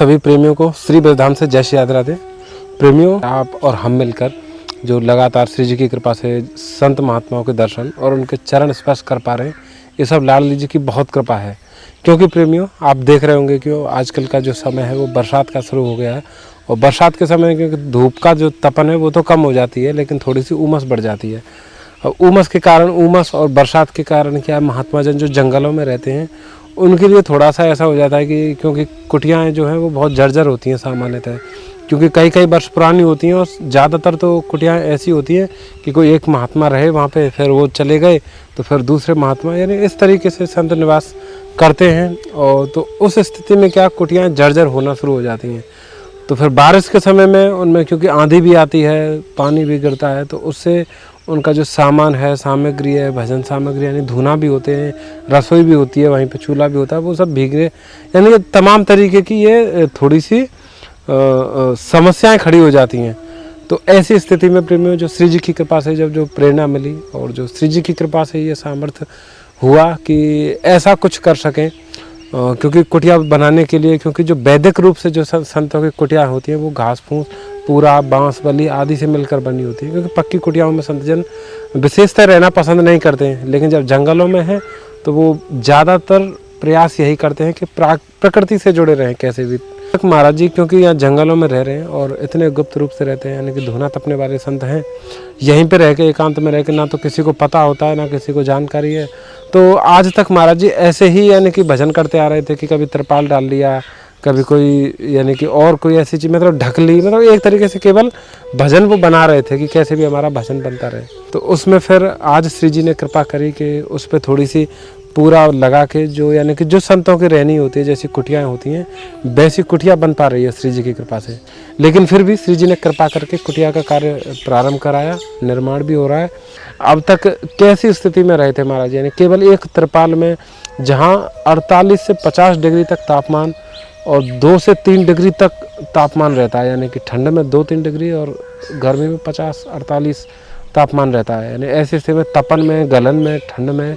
सभी प्रेमियों को श्री ब्रजधाम से जय श्री राधे राधे। प्रेमियों, आप और हम मिलकर जो लगातार श्री जी की कृपा से संत महात्माओं के दर्शन और उनके चरण स्पर्श कर पा रहे हैं, ये सब लाल जी की बहुत कृपा है। क्योंकि प्रेमियों, आप देख रहे होंगे कि आजकल का जो समय है वो बरसात का शुरू हो गया है, और बरसात के समय क्योंकि धूप का जो तपन है वो तो कम हो जाती है, लेकिन थोड़ी सी उमस बढ़ जाती है। और उमस और बरसात के कारण क्या, महात्मा जन जो जंगलों में रहते हैं उनके लिए थोड़ा सा ऐसा हो जाता है कि क्योंकि कुटियाएँ जो हैं वो बहुत जर्जर होती हैं सामान्यतः, क्योंकि कई कई वर्ष पुरानी होती हैं, और ज़्यादातर तो कुटियाएँ ऐसी होती हैं कि कोई एक महात्मा रहे वहाँ पे, फिर वो चले गए तो फिर दूसरे महात्मा, यानी इस तरीके से संत निवास करते हैं। और तो उस स्थिति में क्या, कुटियाएँ जर्जर होना शुरू हो जाती हैं। तो फिर बारिश के समय में उनमें क्योंकि आंधी भी आती है, पानी भी गिरता है, तो उससे उनका जो सामान है, सामग्री है, भजन सामग्री यानी धूना भी होते हैं, रसोई भी होती है, वहीं पे चूल्हा भी होता है, वो सब भीगने, यानी तमाम तरीके की ये थोड़ी सी समस्याएं खड़ी हो जाती हैं। तो ऐसी स्थिति में प्रेमियों, जो श्री जी की कृपा से जब जो प्रेरणा मिली और जो श्री जी की कृपा से ये सामर्थ्य हुआ कि ऐसा कुछ कर सकें, क्योंकि कुटिया बनाने के लिए, क्योंकि जो वैदिक रूप से जो संतों की कुटिया होती हैं वो घास फूस, पूरा बांस बली आदि से मिलकर बनी होती है, क्योंकि पक्की कुटियाओं में संतजन विशेषतर रहना पसंद नहीं करते हैं। लेकिन जब जंगलों में है तो वो ज़्यादातर प्रयास यही करते हैं कि प्रकृति से जुड़े रहें कैसे भी। महाराज जी क्योंकि यहाँ जंगलों में रह रहे हैं और इतने गुप्त रूप से रहते हैं, यानी कि धूना तपने वाले संत हैं, यहीं पे रह के एकांत में रह के, ना तो किसी को पता होता है ना किसी को जानकारी है। तो आज तक महाराज जी ऐसे ही यानी कि भजन करते आ रहे थे कि कभी त्रिपाल डाल लिया, कभी कोई यानी कि और कोई ऐसी चीज़ मतलब ढक ली, मतलब एक तरीके से केवल भजन वो बना रहे थे कि कैसे भी हमारा भजन बनता रहे। तो उसमें फिर आज श्री जी ने कृपा करी कि उस पर थोड़ी सी पूरा लगा के, जो यानी कि जो संतों की रहनी होती है, जैसी कुटियाँ होती हैं वैसी कुटिया बन पा रही है श्री जी की कृपा से। लेकिन फिर भी श्री जी ने कृपा करके कुटिया का कार्य प्रारंभ कराया, निर्माण भी हो रहा है। अब तक कैसी स्थिति में रहे थे महाराज, यानी केवल एक त्रिपाल में, जहाँ 48 से 50 डिग्री तक तापमान और 2 से 3 डिग्री तक तापमान रहता है, यानी कि ठंड में 2-3 डिग्री और गर्मी में 50-48 तापमान रहता है। यानी ऐसी स्थिति में तपन में, गलन में, ठंड में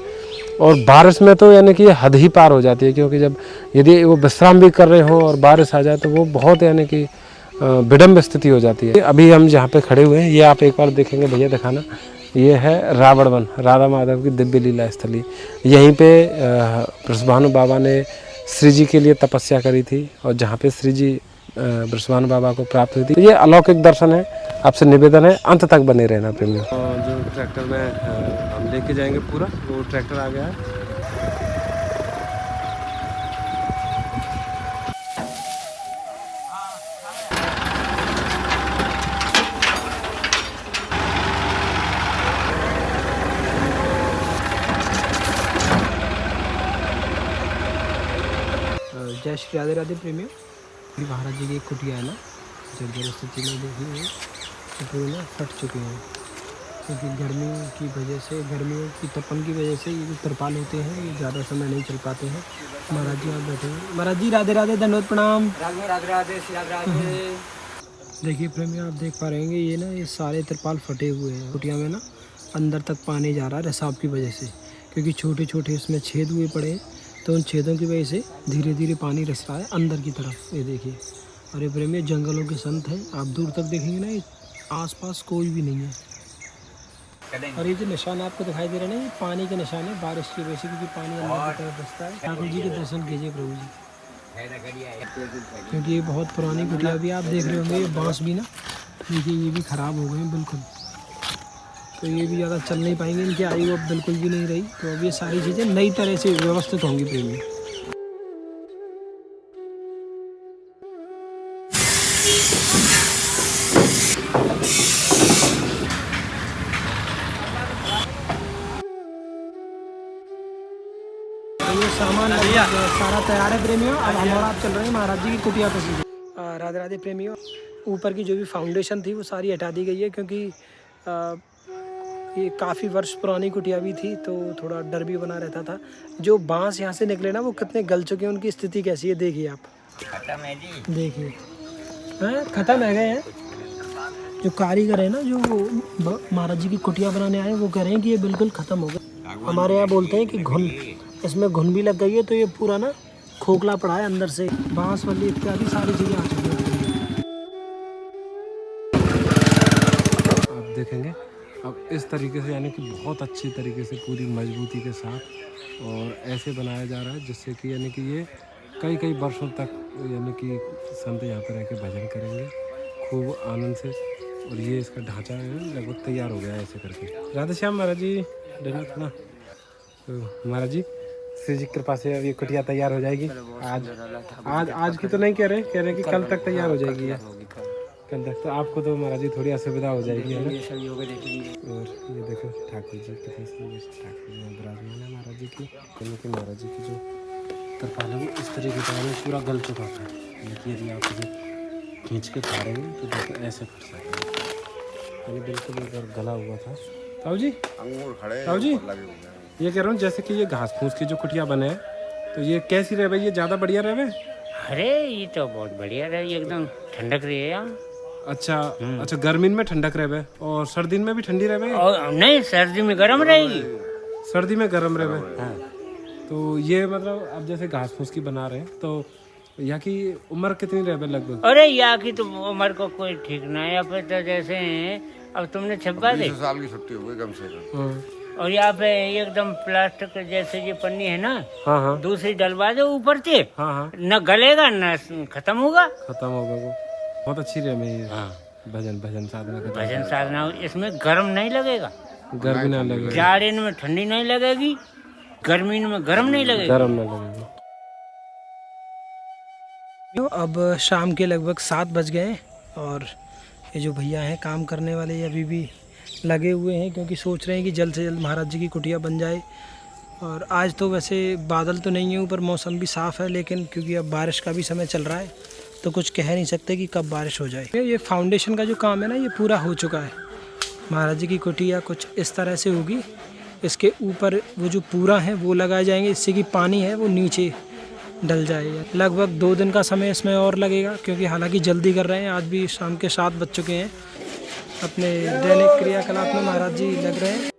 और बारिश में तो यानी कि हद ही पार हो जाती है, क्योंकि जब यदि वो विश्राम भी कर रहे हो और बारिश आ जाए तो वो बहुत यानी कि विडम्ब स्थिति हो जाती है। अभी हम जहाँ पे खड़े हुए हैं, ये आप एक बार देखेंगे भैया, दिखाना, ये है रावण वन, राधा माधव की दिव्य लीला स्थली। यहीं पे वृषभानु बाबा ने श्री जी के लिए तपस्या करी थी, और जहाँ पे श्री जी वृषभानु बाबा को प्राप्त हुई थी। ये अलौकिक दर्शन है, आपसे निवेदन है अंत तक बने रहना प्रेमियों। जो ट्रैक्टर में हम लेके जाएंगे पूरा, वो ट्रैक्टर आ गया है। जय श्री राधे राधे प्रेमियों। महाराज जी की एक कुटिया है ना, जर्जर स्थिति में देखी है, तो पूरे ना फट चुके हैं, क्योंकि गर्मी की वजह से, गर्मियों की तपन की वजह से ये जो तिरपाल होते हैं ये ज़्यादा समय नहीं चल पाते हैं। महाराज जी आप बैठे हैं। महाराज जी राधे राधे, धन्यवाद, प्रणाम। राधे राधे राधे। देखिए प्रेमियों, आप देख पा रहे हैं ये ना, ये सारे तिरपाल फटे हुए हैं। कुटिया में ना अंदर तक पानी जा रहा है रिसाव की वजह से, क्योंकि छोटे छोटे इसमें छेद हुए पड़े हैं, तो उन छेदों की वजह से धीरे धीरे पानी रिस रहा है अंदर की तरफ। ये देखिए, और ये प्रेमियों जंगलों के संत हैं, आप दूर तक देखेंगे ना, ये आसपास कोई भी नहीं है। और ये जो निशान आपको दिखाई दे रहे हैं ना, ये पानी के निशान है बारिश की वजह से, क्योंकि पानी अंदर की तरफ बसता है। ठाकुर जी के दर्शन कीजिए प्रभु जी, क्योंकि ये बहुत पुरानी कुटिया भी आप देख रहे होंगे। ये बांस भी ना देखिए, ये भी ख़राब हो गए हैं बिल्कुल, तो ये भी ज़्यादा चल नहीं पाएंगे, इनकी आयु अब बिल्कुल भी नहीं रही। तो अब ये सारी चीज़ें नई तरह से व्यवस्थित होंगी प्रेमी। तो ये सामान सारा तैयार है प्रेमियों। अब हम और आप चल रहे हैं महाराज जी की कुटिया पर सीधे। राधे राधे प्रेमियों, ऊपर की जो भी फाउंडेशन थी वो सारी हटा दी गई है, क्योंकि ये काफ़ी वर्ष पुरानी कुटिया भी थी, तो थोड़ा डर भी बना रहता था। जो बांस यहाँ से निकले ना, वो कितने गल चुके हैं, उनकी स्थिति कैसी है देखिए आप। खत्म है जी, देखिए हैं, ख़त्म है गए हैं। जो कारीगर है ना, जो महाराज जी की कुटिया बनाने आए, वो कह रहे हैं कि ये बिल्कुल ख़त्म हो गया। हमारे यहाँ बोलते हैं कि घुन, इसमें घुन भी लग गई है, तो ये पूरा ना खोखला पड़ा है अंदर से, बांस वाली इत्यादि सारी चीज़ें आ चुकी हैं। आप देखेंगे अब इस तरीके से, यानी कि बहुत अच्छी तरीके से पूरी मजबूती के साथ और ऐसे बनाया जा रहा है जिससे कि यानी कि ये कई कई वर्षों तक यानी कि संत यहाँ पर रह के भजन करेंगे खूब आनंद से। और ये इसका ढांचा है लगभग तैयार हो गया है ऐसे करके। राधे श्याम महाराज जी, देखना थोड़ा तो महाराज जी श्री जी की कृपा से अब ये कुटिया तैयार हो जाएगी। आज की तो नहीं कह रहे कि कल तक तैयार हो जाएगी ये, कल तक। तो आपको तो महाराज जी थोड़ी असुविधा हो जाएगी है ना। और ये देखो ठाकुर जी कितने सुंदर ठाकुर जी विराजमान है महाराज जी की। क्योंकि महाराज जी की जो तरपाल है वो इस तरीके का है, पूरा गल चुका था। लेकिन यदि आप इसे खींच के खा रहे हैं तो देखो ऐसे फट सकते हैं, यानी बिल्कुल अगर गला हुआ था। ताऊ जी, ताऊ जी ये कह रहा हूँ जैसे कि ये घास फूस की जो कुटिया बने हैं तो ये कैसी रहे? ये ज़्यादा बढ़िया रहे? अरे ये तो बहुत बढ़िया रही, एकदम ठंडक रही है यहाँ। अच्छा अच्छा, गर्मी में ठंडक रहे और सर्दी में भी ठंडी रहे? और नहीं, सर्दी में गर्म रहेगी। सर्दी में गर्म रहे। हाँ। तो ये मतलब अब जैसे घास फूस की बना रहे हैं तो यहाँ की उम्र कितनी रहे लगभग? अरे यहाँ की तो उम्र को कोई ठीक ना है। यहाँ पे तो जैसे अब तुमने छप्पा दे 20 साल की छुट्टी हो गई कम से कम। और यहाँ पे एकदम प्लास्टिक जैसे ये पन्नी है ना, हाँ हाँ, दूसरी डलवा दो ऊपर से, हाँ हाँ, न गलेगा न खत्म होगा। खत्म होगा वो। बहुत अच्छी रहे में ये हाँ। भजन साधना का। भजन साधना इसमें गर्म नहीं लगेगा, गर्मी ना लगेगी, जाड़े में ठंडी नहीं लगेगी, गर्मी में गर्म नहीं लगेगा। गर्म ना लगेगी। अब शाम के लगभग 7 बज गए हैं और ये जो भैया हैं काम करने वाले ये अभी भी लगे हुए हैं, क्योंकि सोच रहे हैं कि जल्द से जल्द महाराज जी की कुटिया बन जाए। और आज तो वैसे बादल तो नहीं है ऊपर, मौसम भी साफ़ है, लेकिन क्योंकि अब बारिश का भी समय चल रहा है तो कुछ कह नहीं सकते कि कब बारिश हो जाए। ये फाउंडेशन का जो काम है ना ये पूरा हो चुका है। महाराज जी की कुटिया कुछ इस तरह से होगी। इसके ऊपर वो जो पूरा है वो लगाए जाएंगे, इससे कि पानी है वो नीचे डल जाएगा। लगभग 2 दिन का समय इसमें और लगेगा, क्योंकि हालांकि जल्दी कर रहे हैं। आज भी शाम के 7 बज चुके हैं। अपने दैनिक क्रियाकलाप में महाराज जी लग रहे हैं।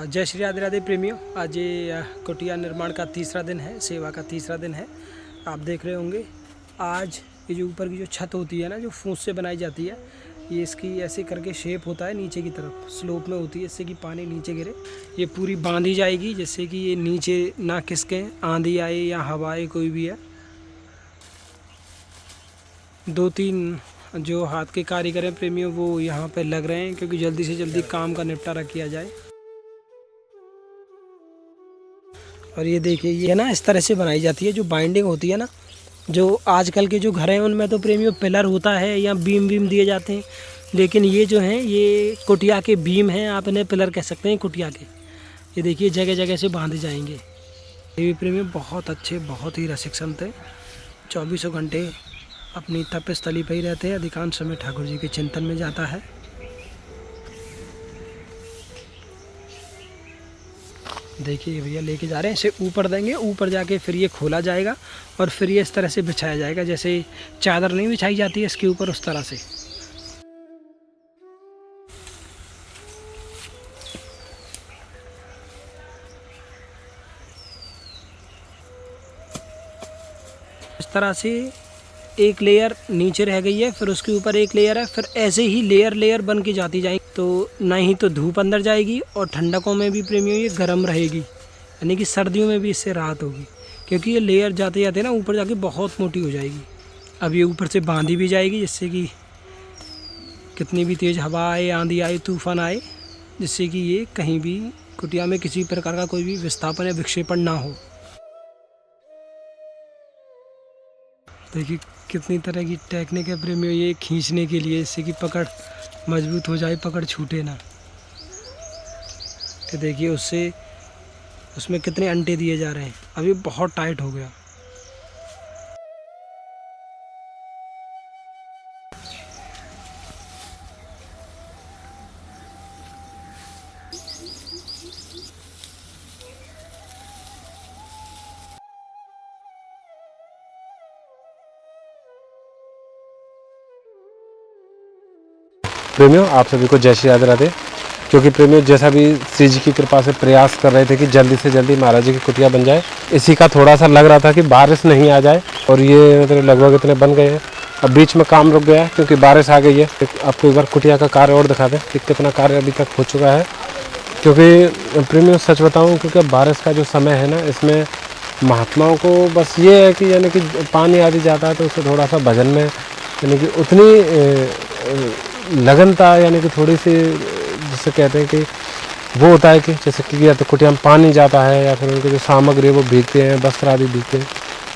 जय श्री राधे राधे प्रेमियों, आज ये कुटिया निर्माण का तीसरा दिन है, सेवा का तीसरा दिन है। आप देख रहे होंगे आज ये जो ऊपर की जो छत होती है ना, जो फूस से बनाई जाती है, ये इसकी ऐसे करके शेप होता है, नीचे की तरफ स्लोप में होती है, इससे कि पानी नीचे गिरे। ये पूरी बांधी जाएगी जिससे कि ये नीचे ना खिसके, आंधी आए या हवा आए कोई भी है। 2-3 जो हाथ के कारीगर हैं प्रेमियों वो यहाँ पे लग रहे हैं, क्योंकि जल्दी से जल्दी काम का निपटारा किया जाए। और ये देखिए ये ना इस तरह से बनाई जाती है, जो बाइंडिंग होती है ना, जो आजकल के जो घर हैं उनमें तो प्रेमियों पिलर होता है या बीम दिए जाते हैं, लेकिन ये जो हैं ये कुटिया के बीम हैं, आप इन्हें पिलर कह सकते हैं कुटिया के। ये देखिए जगह जगह से बांधे जाएंगे। ये भी प्रेमियों बहुत अच्छे, बहुत ही रसिक संत हैं, 24 घंटे अपनी तपस्थली पर ही रहते हैं। अधिकांश समय ठाकुर जी के चिंतन में जाता है। देखिए भैया लेके जा रहे हैं, इसे ऊपर देंगे, ऊपर जाके फिर ये खोला जाएगा और फिर ये इस तरह से बिछाया जाएगा, जैसे चादर नहीं बिछाई जाती है इसके ऊपर, उस तरह से। इस तरह से एक लेयर नीचे रह गई है, फिर उसके ऊपर एक लेयर है, फिर ऐसे ही लेयर बन के जाती जाएगी। तो ना ही तो धूप अंदर जाएगी और ठंडकों में भी प्रेमियों ये गर्म रहेगी, यानी कि सर्दियों में भी इससे राहत होगी, क्योंकि ये लेयर जाते जाते ना ऊपर जाके बहुत मोटी हो जाएगी। अब ये ऊपर से बांधी भी जाएगी, जिससे कि कितनी भी तेज़ हवा आए, आंधी आए, तूफान आए, जिससे कि ये कहीं भी कुटिया में किसी प्रकार का कोई भी विस्थापन या विक्षेपण ना हो। देखिए कितनी तरह की टेक्निक है प्रेमियों ये खींचने के लिए, इससे कि पकड़ मजबूत हो जाए, पकड़ छूटे ना। तो देखिए उसमें कितने अंटे दिए जा रहे हैं। अभी बहुत टाइट हो गया। प्रेमियों आप सभी को जय श्री राधे राधे। क्योंकि प्रेमियों जैसा भी श्री जी की कृपा से प्रयास कर रहे थे कि जल्दी से जल्दी महाराज जी की कुटिया बन जाए, इसी का थोड़ा सा लग रहा था कि बारिश नहीं आ जाए, और ये मतलब लगभग इतने बन गए हैं। अब बीच में काम रुक गया है क्योंकि बारिश आ गई है। आपको एक बार कुटिया का कार्य और दिखा दें कि कितना कार्य अभी तक हो चुका है। क्योंकि प्रेमियों सच बताऊं, क्योंकि बारिश का जो समय है ना, इसमें महात्माओं को बस ये है कि यानी कि पानी आदि जाता है तो उससे थोड़ा सा भजन में यानी कि उतनी लगनता, यानी कि थोड़ी सी जिसे कहते हैं कि वो होता है कि जैसे कि या तो कुटिया में पानी जाता है या फिर उनके जो सामग्री वो भीगते हैं, वस्त्र आदि भीगते हैं,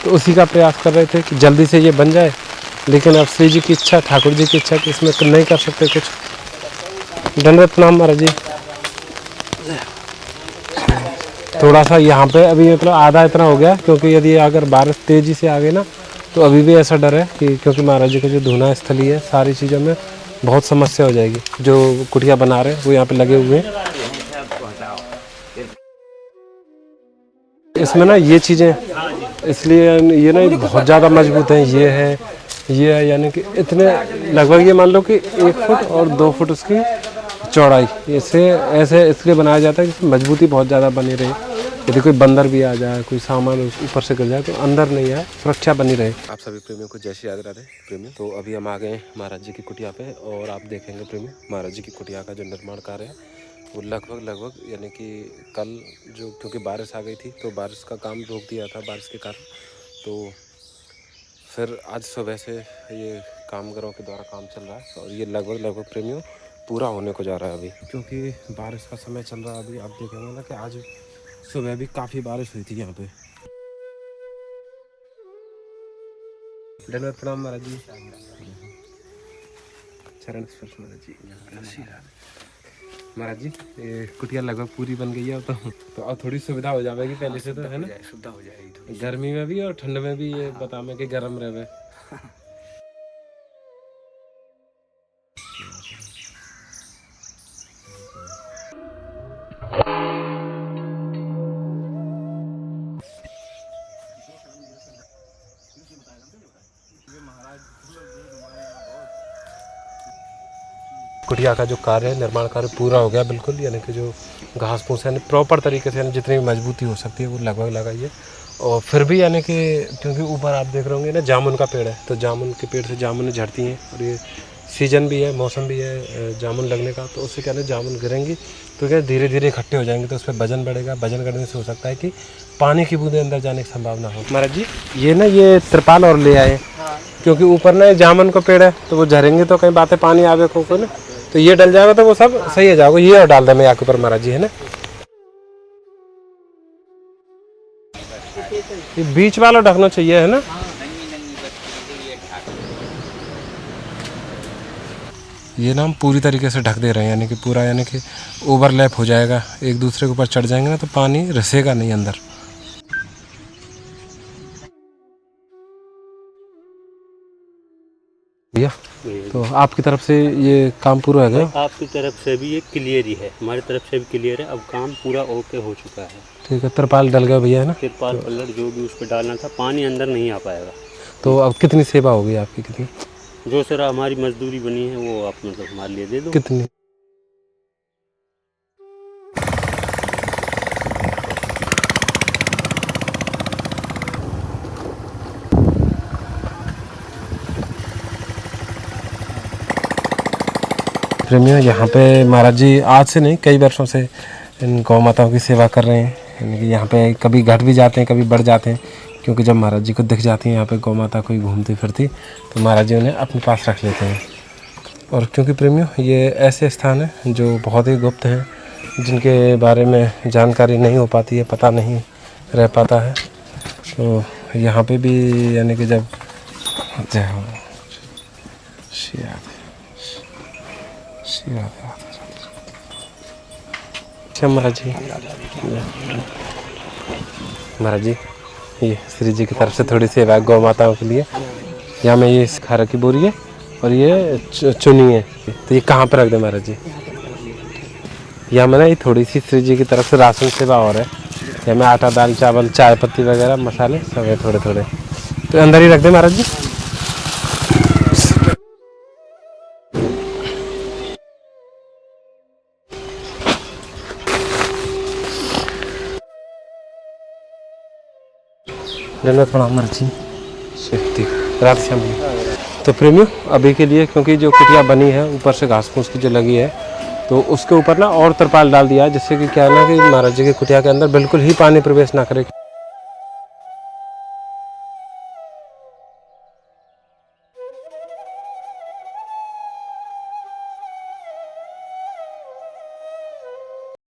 तो उसी का प्रयास कर रहे थे कि जल्दी से ये बन जाए। लेकिन अब श्री जी की इच्छा, ठाकुर जी की इच्छा कि इसमें नहीं कर सकते कुछ। दंडवत प्रणाम महाराज जी। थोड़ा सा यहाँ पे अभी मतलब आधा इतना हो गया, क्योंकि यदि अगर बारिश तेजी से आ गई ना तो अभी भी ऐसा डर है कि क्योंकि महाराज जी का जो धूना स्थली है, सारी चीज़ों में बहुत समस्या हो जाएगी। जो कुटिया बना रहे हैं वो यहाँ पे लगे हुए हैं, इसमें ना ये चीज़ें, इसलिए ये ना बहुत ज़्यादा मजबूत हैं। ये है यानी कि इतने लगभग ये मान लो कि 1 फुट और 2 फुट उसकी चौड़ाई, इसे ऐसे इसलिए बनाया जाता है कि इसमें मजबूती बहुत ज़्यादा बनी रहे। यदि कोई बंदर भी आ जाए, कोई सामान ऊपर से गिर जाए तो अंदर नहीं आए, सुरक्षा बनी रहे। आप सभी प्रेमियों को जय श्री राधे प्रेमी। तो अभी हम आ गए महाराज जी की कुटिया पे, और आप देखेंगे प्रेमी महाराज जी की कुटिया का जो निर्माण कार्य है वो लगभग यानी कि कल जो, क्योंकि बारिश आ गई थी तो बारिश का काम रोक दिया था बारिश के कारण, तो फिर आज सुबह से ये कामगारों के द्वारा काम चल रहा है, और ये लगभग प्रेमियों पूरा होने को जा रहा है अभी, क्योंकि बारिश का समय चल रहा है। अभी आप देखेंगे ना कि आज सुबह भी काफ़ी बारिश हुई थी यहाँ पे। धन्यवाद प्रणाम महाराज जी। चरण स्पर्श महाराज जी। महाराज जी ये कुटिया लगभग पूरी बन गई है, तो अब थोड़ी सुविधा हो जाएगी पहले से, तो है ना, सुविधा हो जाएगी गर्मी में भी और ठंड में भी। ये बता में कि गर्म रहे। कुटिया का जो कार्य है, निर्माण कार्य पूरा हो गया बिल्कुल, यानी कि जो घास फूस है प्रॉपर तरीके से, यानी जितनी भी मजबूती हो सकती है वो लगभग लगाई है। और फिर भी यानी कि क्योंकि ऊपर आप देख रहे होंगे ना जामुन का पेड़ है, तो जामुन के पेड़ से जामुन झड़ती हैं, और ये सीजन भी है, मौसम भी है जामुन लगने का, तो उससे क्या है जामुन गिरेंगी तो क्या धीरे धीरे इकट्ठे हो जाएंगे, तो उस पर वजन बढ़ेगा। वजन करने से हो सकता है कि पानी की बूंदें अंदर जाने की संभावना हो। महाराज जी ये ना ये त्रिपाल और ले आए, क्योंकि ऊपर ना जामुन का पेड़ है तो वो झरेंगे तो कहीं बातें पानी आवे को ना, तो ये डल जाएगा तो वो सब सही हो जाएगा। ये और डाल दें मैं यहाँ के ऊपर महाराज जी, है ना, ये बीच वाला ढकना चाहिए, है ना। ये ना हम पूरी तरीके से ढक दे रहे हैं, यानी कि पूरा, यानी कि ओवरलैप हो जाएगा, एक दूसरे के ऊपर चढ़ जाएंगे ना तो पानी रिसेगा नहीं अंदर। भैया तो आपकी तरफ से ये काम पूरा है क्या? आपकी तरफ से भी ये क्लियर ही है, हमारी तरफ से भी क्लियर है, अब काम पूरा ओके हो चुका है। ठीक है, तिरपाल डल गया भैया, है ना। तिरपाल पल्लर जो भी उस पर डालना था, पानी अंदर नहीं आ पाएगा। तो अब कितनी सेवा होगी आपकी, कितनी? जो सर हमारी मजदूरी बनी है वो आप मतलब हमारे लिए दे दो। कितनी? प्रेमियों यहाँ पे महाराज जी आज से नहीं कई वर्षों से इन गौ माताओं की सेवा कर रहे हैं, यानी कि यहाँ पे कभी घट भी जाते हैं कभी बढ़ जाते हैं, क्योंकि जब महाराज जी को दिख जाती हैं यहाँ पे गौ माता कोई घूमती फिरती तो महाराज जी उन्हें अपने पास रख लेते हैं। और क्योंकि प्रेमियों ये ऐसे स्थान हैं जो बहुत ही गुप्त हैं, जिनके बारे में जानकारी नहीं हो पाती है, पता नहीं रह पाता है, तो यहाँ पे भी यानी कि जब जय हो महाराज जी, महाराज जी ये श्री जी की तरफ से थोड़ी सेवा गौ माताओं के लिए। यहाँ में ये खारा की बोरी है और ये चुनी है, तो ये कहाँ पर रख दे महाराज जी? यहाँ में ना ये थोड़ी सी श्री जी की तरफ से राशन सेवा और है, यहाँ में आटा दाल चावल चाय पत्ती वगैरह मसाले सब है थोड़े थोड़े, तो अंदर ही रख दे महाराज जी। जन्नत प्रणाम मर्ची शक्ति रात शाम तो प्रेमियों अभी के लिए क्योंकि जो कुटिया बनी है ऊपर से घास फूस की जो लगी है तो उसके ऊपर ना और तरपाल डाल दिया है जिससे कि क्या है ना कि महाराज जी की कुटिया के अंदर बिल्कुल ही पानी प्रवेश ना करे।